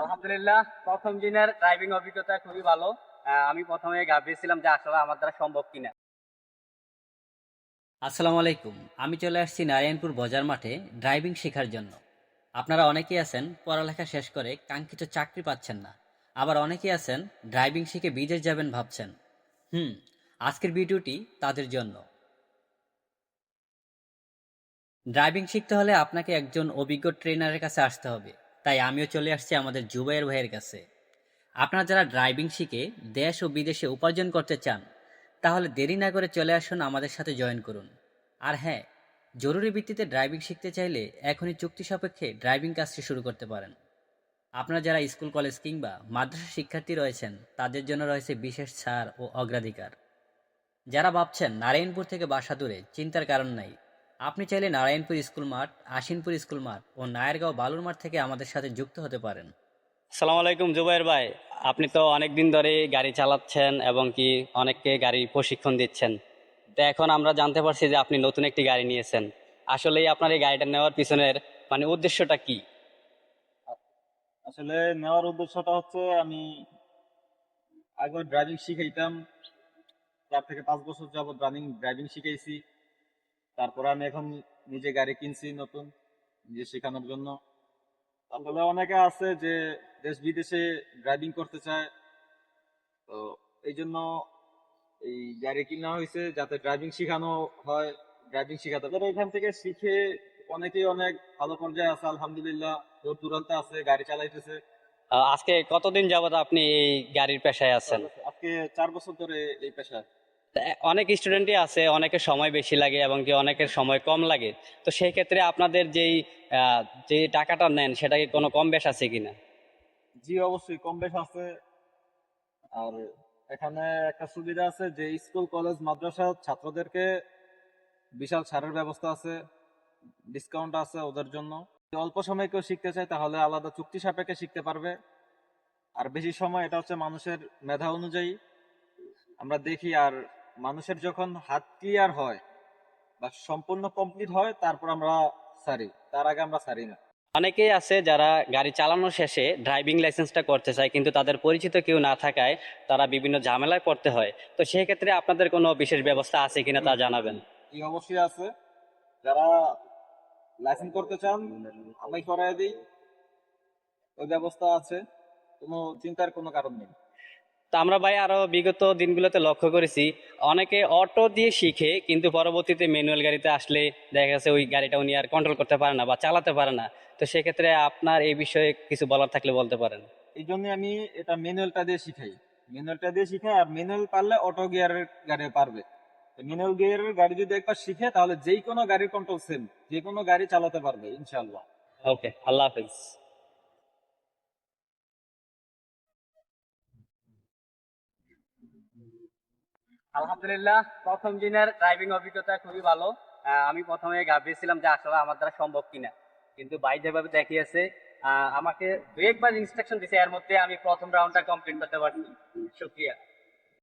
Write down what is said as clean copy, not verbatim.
আলহামদুলিল্লাহ, প্রথম দিনের ড্রাইভিং অভিজ্ঞতা খুবই ভালো। আমি প্রথমে ভাবছিলাম যে আসলে আমার দ্বারা সম্ভব কিনা। আসসালামু আলাইকুম। আমি চলে আসছি নারায়ণপুর বাজার মাঠে ড্রাইভিং শেখার জন্য। আপনারা অনেকেই আছেন পড়ালেখা শেষ করে কাঙ্ক্ষিত চাকরি পাচ্ছেন না, আবার অনেকেই আছেন ড্রাইভিং শিখে বিদেশ যাবেন ভাবছেন। হুম আজকের ভিডিওটি তাদের জন্য। ড্রাইভিং শিখতে হলে আপনাকে একজন অভিজ্ঞ ট্রেনারের কাছে আসতে হবে। তাই আমিও চলে আসছি আমাদের জুবাইর ভাইয়ের কাছে। আপনারা যারা ড্রাইভিং শিখে দেশ ও বিদেশে উপার্জন করতে চান, তাহলে দেরি না করে চলে আসুন, আমাদের সাথে জয়েন করুন। আর হ্যাঁ, জরুরি ভিত্তিতে ড্রাইভিং শিখতে চাইলে এখনই চুক্তি সাপেক্ষে ড্রাইভিং কাজটি শুরু করতে পারেন। আপনারা যারা স্কুল কলেজ কিংবা মাদ্রাসা শিক্ষার্থী রয়েছেন, তাদের জন্য রয়েছে বিশেষ ছাড় ও অগ্রাধিকার। যারা ভাবছেন নারায়ণপুর থেকে বাসা দূরে, চিন্তার কারণ নাই। আপনি চাইলে নারায়ণপুর স্কুল মাঠ, আশিনপুর স্কুল মাঠ ও নায়ারগাঁও বালুর মাঠ থেকে আমাদের সাথে যুক্ত হতে পারেন। আসসালামু আলাইকুম জুবাইর ভাই, আপনি তো অনেকদিন ধরে গাড়ি চালাচ্ছেন এবং কি অনেককে গাড়ি প্রশিক্ষণ দিচ্ছেন। তো এখন আমরা জানতে পারছি যে আপনি নতুন একটি গাড়ি নিয়েছেন। আসলে আপনার এই গাড়িটা নেওয়ার পিছনের উদ্দেশ্যটা কি? আসলে নেওয়ার উদ্দেশ্যটা হচ্ছে আমি আগে ড্রাইভিং শিখাইতাম। 4 থেকে 5 বছর যাবত ড্রাইভিং শিখাইছি। তারপরে আমি এখন নিজে গাড়ি কিনছি নতুন, নিজে শেখানোর জন্য। তারপরে অনেকে আছে যে দেশ বিদেশে ড্রাইভিং করতে চায়, তো এই জন্য এই গাড়ি কিনা হয়েছে যাতে ড্রাইভিং শেখানো হয়, ড্রাইভিং শেখাতে পারে। এখান থেকে শিখে অনেকেই অনেক ভালো পর্যায়ে আছে, আলহামদুলিল্লাহ। দূর দূরান্তে আছে, গাড়ি চালাইতেছে। আজকে কতদিন যাবত আপনি এই গাড়ির পেশায় আছেন? আজকে 4 বছর ধরে এই পেশায়। অনেক স্টুডেন্টই আছে, অনেকের সময় বেশি লাগে এবং কি অনেকের সময় কম লাগে। তো সেই ক্ষেত্রে আপনাদের যে টাকাটা নেন সেটা কি কোনো কম বেশ আছে কিনা? জি, অবশ্যই কম বেশ আছে। আর এখানে একটা সুবিধা আছে যে স্কুল কলেজ মাদ্রাসা ছাত্রদেরকে বিশাল ছাড়ের ব্যবস্থা আছে, ডিসকাউন্ট আছে ওদের জন্য। যদি অল্প সময় কেউ শিখতে চায় তাহলে আলাদা চুক্তি সাপেক্ষে শিখতে পারবে। আর বেশি সময় এটা হচ্ছে মানুষের মেধা অনুযায়ী আমরা দেখি। আর মানুষের যখন হাত ক্লিয়ার হয় বা সম্পূর্ণ কমপ্লিট হয় তারপর আমরা ছাড়ি, তার আগে আমরা ছাড়ি না। অনেকেই আছে যারা গাড়ি চালানো শেষে ড্রাইভিং লাইসেন্সটা করতে চায়, কিন্তু তাদের পরিচিত কেউ না থাকায় তারা বিভিন্ন ঝামেলায় পড়তে হয়। তো সেই ক্ষেত্রে আপনাদের কোনো বিশেষ ব্যবস্থা আছে কিনা তা জানাবেন। এই অবশ্যই আছে। যারা লাইসেন্স করতে চান আমি করাই দিই, ওই ব্যবস্থা আছে, কোনো চিন্তার কোনো কারণ নেই। তো আমরা ভাই আরো বিগত দিনগুলোতে লক্ষ্য করেছি অনেকে অটো দিয়ে শিখে, কিন্তু পরবর্তীতে ম্যানুয়াল গাড়িতে আসলে দেখা গেছে ওই গাড়িটা উনি আর কন্ট্রোল করতে পারে না বা চালাতে পারে না। তো সেক্ষেত্রে আপনার এই বিষয়ে কিছু বলার থাকলে বলতে পারেন। এই জন্য আমি এটা ম্যানুয়ালটা দিয়ে শিখাই। আর ম্যানুয়াল পারলে অটো গিয়ারের গাড়ি পারবে। ম্যানুয়াল গিয়ারের গাড়ি যদি একবার শিখে তাহলে যেই কোনো গাড়ির কন্ট্রোল সেম, যে কোনো গাড়ি চালাতে পারবে ইনশাল্লাহ। ওকে, আল্লাহ হাফিজ। আলহামদুলিল্লাহ, প্রথম দিনের ড্রাইভিং অভিজ্ঞতা খুবই ভালো। আমি প্রথমে ভাবছিলাম যে আসলে আমার দ্বারা সম্ভব কিনা, কিন্তু ভাই যেভাবে দেখিয়েছে, আমাকে দু একবার ইনস্ট্রাকশন দিছে, এর মধ্যে আমি প্রথম রাউন্ডটা কমপ্লিট করতে পারছি। শুক্রিয়া।